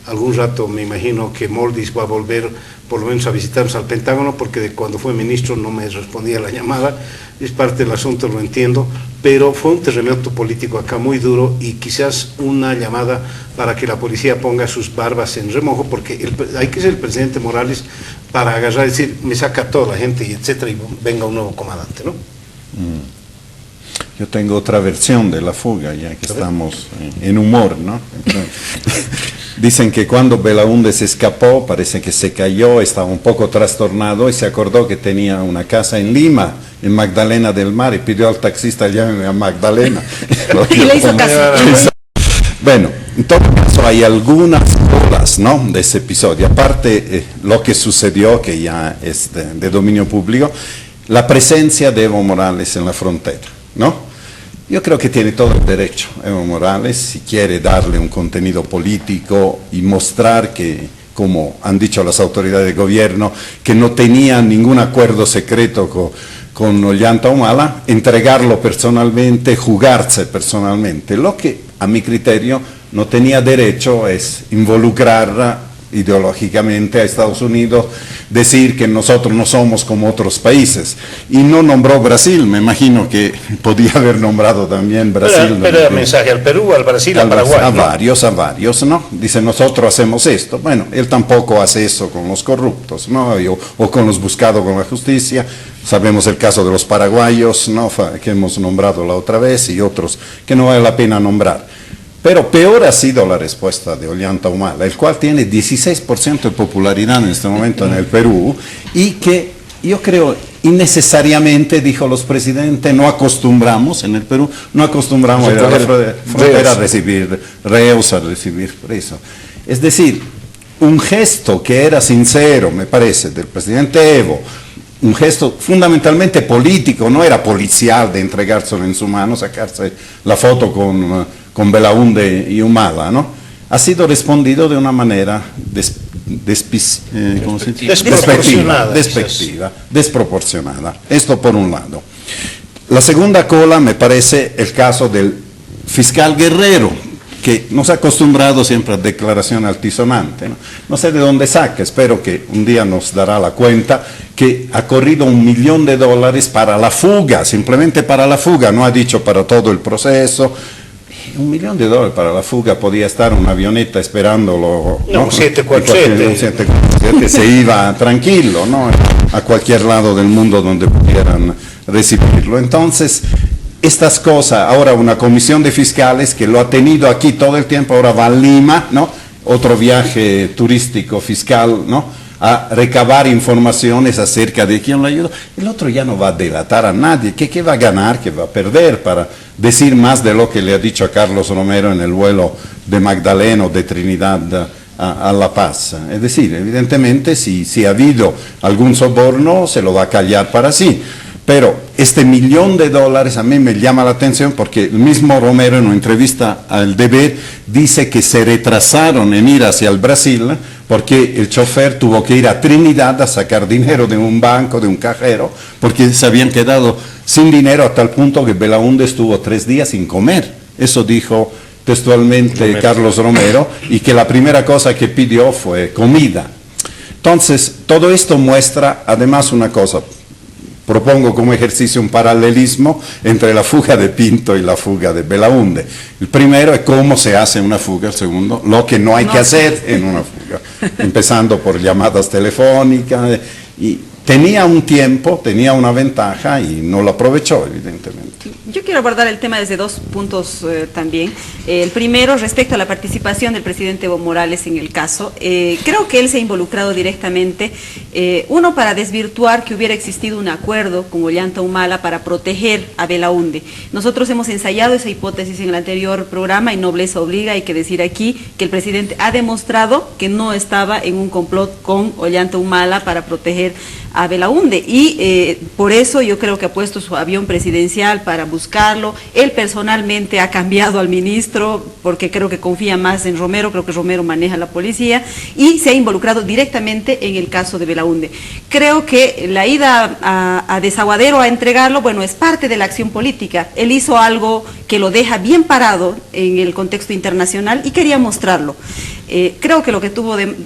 Algún rato me imagino que Moldis va a volver por lo menos a visitarnos al Pentágono, porque cuando fue ministro no me respondía la llamada. Es parte del asunto, lo entiendo, pero fue un terremoto político acá muy duro, y quizás una llamada para que la policía ponga sus barbas en remojo, porque hay que ser el presidente Morales para agarrar y decir, me saca toda la gente, y etcétera, y venga un nuevo comandante, ¿no? Yo tengo otra versión de la fuga, ya que estamos en humor, ¿no? Dicen que cuando Belaúnde se escapó, parece que se cayó, estaba un poco trastornado y se acordó que tenía una casa en Lima, en Magdalena del Mar, y pidió al taxista llévenme a Magdalena. Y le hizo caso. Bueno, en todo caso hay algunas cosas, ¿no?, de ese episodio. Aparte, lo que sucedió, que ya es de dominio público, la presencia de Evo Morales en la frontera, ¿no? Yo creo que tiene todo el derecho Evo Morales, si quiere darle un contenido político y mostrar que, como han dicho las autoridades de gobierno, que no tenían ningún acuerdo secreto con Ollanta Humala, entregarlo personalmente, jugarse personalmente. Lo que, a mi criterio, no tenía derecho es involucrar ideológicamente a Estados Unidos, decir que nosotros no somos como otros países. Y no nombró Brasil, me imagino que podía haber nombrado también Brasil. Pero era mensaje al Perú, al Brasil, a Paraguay. A varios, ¿no? Dice, nosotros hacemos esto. Bueno, él tampoco hace eso con los corruptos, ¿no? O con los buscados con la justicia. Sabemos el caso de los paraguayos, ¿no?, que hemos nombrado la otra vez, y otros que no vale la pena nombrar. Pero peor ha sido la respuesta de Ollanta Humala, el cual tiene 16% de popularidad en este momento en el Perú, y que yo creo innecesariamente, dijo los presidentes, no acostumbramos en el Perú, no acostumbramos a ir a la frontera a recibir reos, a recibir presos. Es decir, un gesto que era sincero, me parece, del presidente Evo, un gesto fundamentalmente político, no era policial de entregárselo en su mano, sacarse la foto con Belaúnde y Humala, ¿no? Ha sido respondido de una manera desproporcionada. Esto por un lado. La segunda cola me parece el caso del fiscal Guerrero, que nos ha acostumbrado siempre a declaración altisonante, ¿no? No sé de dónde saca, espero que un día nos dará la cuenta, que ha corrido $1 millón para la fuga, simplemente para la fuga, no ha dicho para todo el proceso. $1 millón para la fuga, podía estar una avioneta esperándolo, ¿no? Un 747. Un 747 se iba tranquilo, ¿no?, a cualquier lado del mundo donde pudieran recibirlo. Entonces, estas cosas, ahora una comisión de fiscales que lo ha tenido aquí todo el tiempo, ahora va a Lima, ¿no?, otro viaje turístico fiscal, ¿no?, a recabar informaciones acerca de quién lo ayudó. El otro ya no va a delatar a nadie. ¿Qué va a ganar? ¿Qué va a perder para decir más de lo que le ha dicho a Carlos Romero en el vuelo de Magdalena o de Trinidad a La Paz? Es decir, evidentemente, si ha habido algún soborno, se lo va a callar para sí. Pero este $1 millón a mí me llama la atención, porque el mismo Romero en una entrevista al Deber dice que se retrasaron en ir hacia el Brasil porque el chofer tuvo que ir a Trinidad a sacar dinero de un banco, de un cajero, porque se habían quedado sin dinero a tal punto que Belaúnde estuvo 3 días sin comer. Eso dijo textualmente Carlos Romero, y que la primera cosa que pidió fue comida. Entonces, todo esto muestra además una cosa. Propongo como ejercicio un paralelismo entre la fuga de Pinto y la fuga de Belaúnde. El primero es cómo se hace una fuga, el segundo, lo que no hay que hacer en una fuga, empezando por llamadas telefónicas. Y tenía un tiempo, tenía una ventaja y no lo aprovechó, evidentemente. Yo quiero abordar el tema desde 2 puntos también. El primero, respecto a la participación del presidente Evo Morales en el caso. Creo que él se ha involucrado directamente, uno, para desvirtuar que hubiera existido un acuerdo con Ollanta Humala para proteger a Belaúnde. Nosotros hemos ensayado esa hipótesis en el anterior programa, y nobleza obliga, hay que decir aquí que el presidente ha demostrado que no estaba en un complot con Ollanta Humala para proteger a Belaúnde, y por eso yo creo que ha puesto su avión presidencial para buscarlo. Él personalmente ha cambiado al ministro porque creo que confía más en Romero, creo que Romero maneja la policía y se ha involucrado directamente en el caso de Belaunde. Creo que la ida a Desaguadero a entregarlo, bueno, es parte de la acción política. Él hizo algo que lo deja bien parado en el contexto internacional y quería mostrarlo. Creo que lo que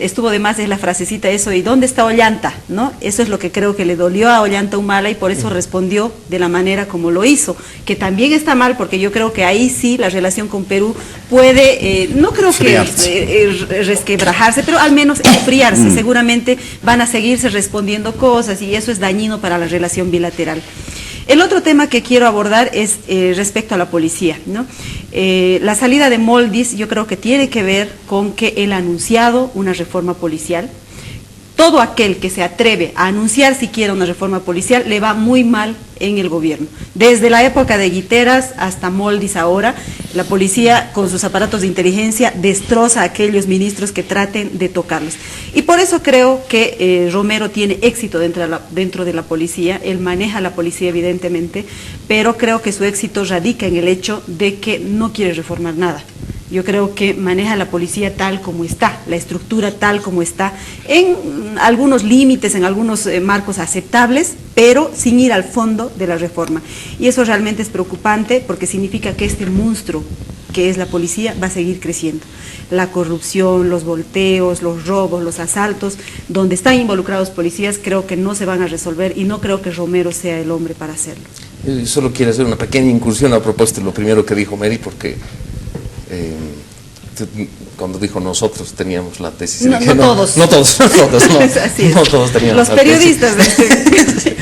estuvo de más es la frasecita eso, ¿y dónde está Ollanta? ¿No? Eso es lo que creo que le dolió a Ollanta Humala y por eso respondió de la manera como lo hizo, que también está mal porque yo creo que ahí sí la relación con Perú puede, no creo que resquebrajarse, pero al menos enfriarse. Seguramente van a seguirse respondiendo cosas y eso es dañino para la relación bilateral. El otro tema que quiero abordar es respecto a la policía, ¿no? La salida de Moldis yo creo que tiene que ver con que él ha anunciado una reforma policial. Todo aquel que se atreve a anunciar siquiera una reforma policial le va muy mal en el gobierno. Desde la época de Guiteras hasta Moldis ahora, la policía con sus aparatos de inteligencia destroza a aquellos ministros que traten de tocarlos. Y por eso creo que Romero tiene éxito dentro de la policía, él maneja la policía evidentemente, pero creo que su éxito radica en el hecho de que no quiere reformar nada. Yo creo que maneja la policía tal como está, la estructura tal como está, en algunos límites, en algunos marcos aceptables, pero sin ir al fondo de la reforma. Y eso realmente es preocupante porque significa que este monstruo que es la policía va a seguir creciendo. La corrupción, los volteos, los robos, los asaltos, donde están involucrados policías, creo que no se van a resolver y no creo que Romero sea el hombre para hacerlo. Yo solo quiero hacer una pequeña incursión a propósito de lo primero que dijo Mary, porque cuando dijo nosotros teníamos la tesis. No todos teníamos los periodistas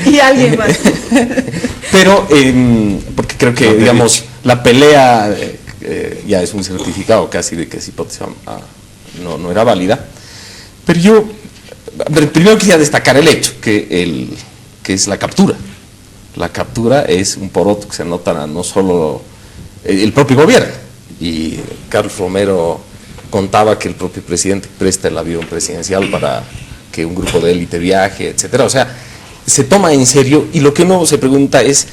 y alguien más. Pero porque creo que digamos la pelea ya es un certificado casi de que esa hipótesis no era válida. Pero yo primero quería destacar el hecho que es la captura. La captura es un poroto que se anota no solo el propio gobierno. Y Carlos Romero contaba que el propio presidente presta el avión presidencial para que un grupo de élite viaje, etcétera. O sea, se toma en serio y lo que uno se pregunta es,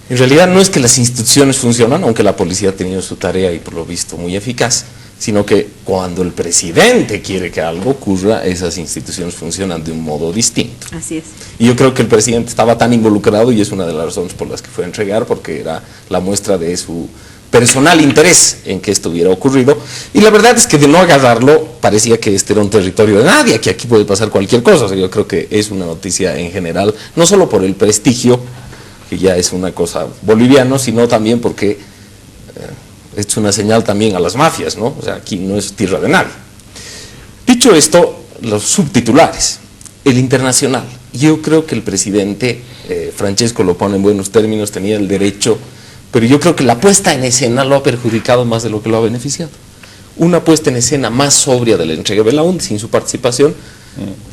en realidad no es que las instituciones funcionan, aunque la policía ha tenido su tarea y por lo visto muy eficaz, sino que cuando el presidente quiere que algo ocurra, esas instituciones funcionan de un modo distinto. Así es. Y yo creo que el presidente estaba tan involucrado y es una de las razones por las que fue a entregar, porque era la muestra de su personal interés en que esto hubiera ocurrido, y la verdad es que de no agarrarlo parecía que este era un territorio de nadie, que aquí puede pasar cualquier cosa. O sea, yo creo que es una noticia en general, no solo por el prestigio, que ya es una cosa boliviana, sino también porque es una señal también a las mafias, ¿no? O sea, aquí no es tierra de nadie. Dicho esto, los subtitulares, el internacional. Yo creo que el presidente, Francesco lo pone en buenos términos, tenía el derecho. Pero yo creo que la puesta en escena lo ha perjudicado más de lo que lo ha beneficiado. Una puesta en escena más sobria de la entrega de Belaunde, sin su participación,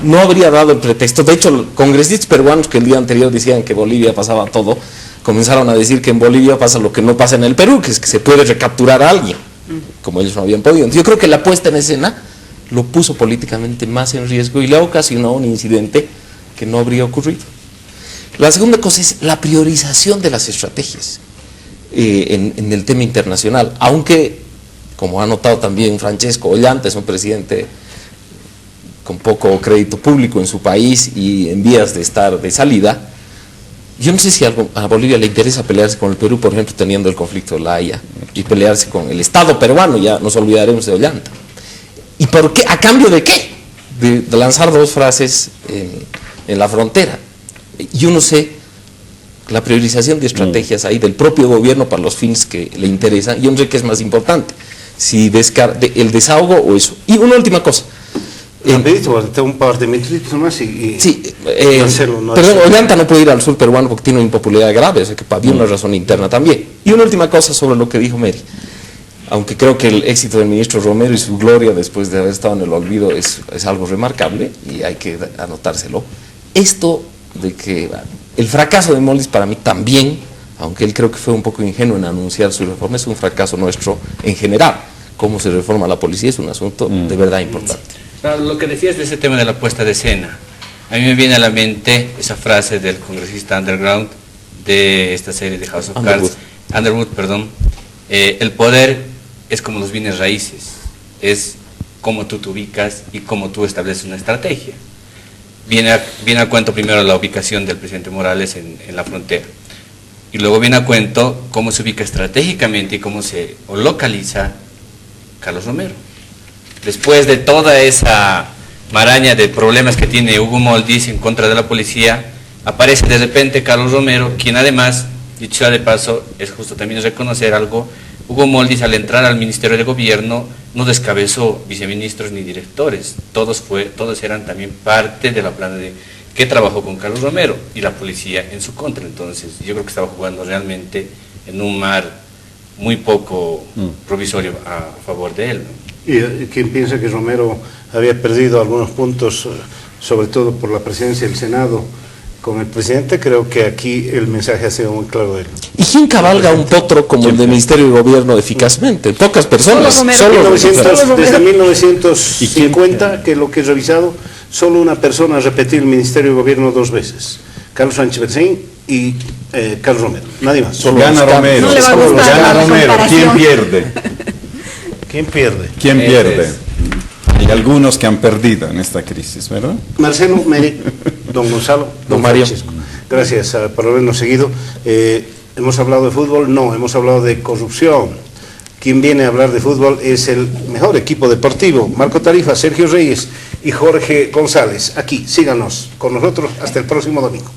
no habría dado el pretexto. De hecho, los congresistas peruanos que el día anterior decían que Bolivia pasaba todo, comenzaron a decir que en Bolivia pasa lo que no pasa en el Perú, que es que se puede recapturar a alguien, como ellos no habían podido. Entonces, yo creo que la puesta en escena lo puso políticamente más en riesgo y le ocasionó un incidente que no habría ocurrido. La segunda cosa es la priorización de las estrategias. En el tema internacional, aunque, como ha notado también Francesco, Ollanta es un presidente con poco crédito público en su país y en vías de estar de salida, yo no sé si a Bolivia le interesa pelearse con el Perú, por ejemplo, teniendo el conflicto de La Haya, y pelearse con el Estado peruano, ya nos olvidaremos de Ollanta. ¿Y por qué? ¿A cambio de qué? De lanzar dos frases en la frontera. Yo no sé la priorización de estrategias ahí del propio gobierno para los fines que le interesan. Yo no sé qué es más importante, si el desahogo o eso. Y una última cosa. Rapidito, un par de minutitos más y sí, Marcelo, perdón, Ollanta no puede ir al sur peruano porque tiene una impopularidad grave, o sea que había una razón interna también. Y una última cosa sobre lo que dijo Mary. Aunque creo que el éxito del ministro Romero y su gloria después de haber estado en el olvido es algo remarcable y hay que anotárselo. Esto de que el fracaso de Moldis para mí también, aunque él creo que fue un poco ingenuo en anunciar su reforma, es un fracaso nuestro en general. Cómo se reforma la policía es un asunto de verdad importante. Lo que decías de ese tema de la puesta de escena, a mí me viene a la mente esa frase del congresista underground, de esta serie de House of Underwood. Cards, Underwood, perdón, el poder es como los bienes raíces, es cómo tú te ubicas y cómo tú estableces una estrategia. Viene a cuento primero la ubicación del presidente Morales en la frontera, y luego viene a cuento cómo se ubica estratégicamente y cómo se localiza Carlos Romero. Después de toda esa maraña de problemas que tiene Hugo Moldis en contra de la policía, aparece de repente Carlos Romero, quien además, dicho sea de paso, es justo también reconocer algo, Hugo Moldis al entrar al Ministerio de Gobierno no descabezó viceministros ni directores, todos eran también parte de la plana de que trabajó con Carlos Romero y la policía en su contra. Entonces yo creo que estaba jugando realmente en un mar muy poco provisorio a favor de él, ¿no? ¿Y quién piensa que Romero había perdido algunos puntos, sobre todo por la presidencia del Senado con el presidente? Creo que aquí el mensaje ha sido muy claro de él. ¿Y quién cabalga un potro como el del Ministerio de Gobierno eficazmente? Pocas personas. Solo Romero. Desde 1950, que es lo que he revisado, solo una persona ha repetido el Ministerio de Gobierno 2 veces. Carlos Sánchez Berzaín y Carlos Romero. Nadie más. Gana Romero. No le va a gustar Gana la Romero. ¿Quién comparación. pierde? ¿Quién pierde? ¿Quién pierde? Hay algunos que han perdido en esta crisis, ¿verdad? Marcelo, Mary, don Gonzalo, Don Mario. Francisco. Gracias por habernos seguido. ¿Hemos hablado de fútbol? No, hemos hablado de corrupción. Quien viene a hablar de fútbol es el mejor equipo deportivo. Marco Tarifa, Sergio Reyes y Jorge González. Aquí, síganos con nosotros hasta el próximo domingo.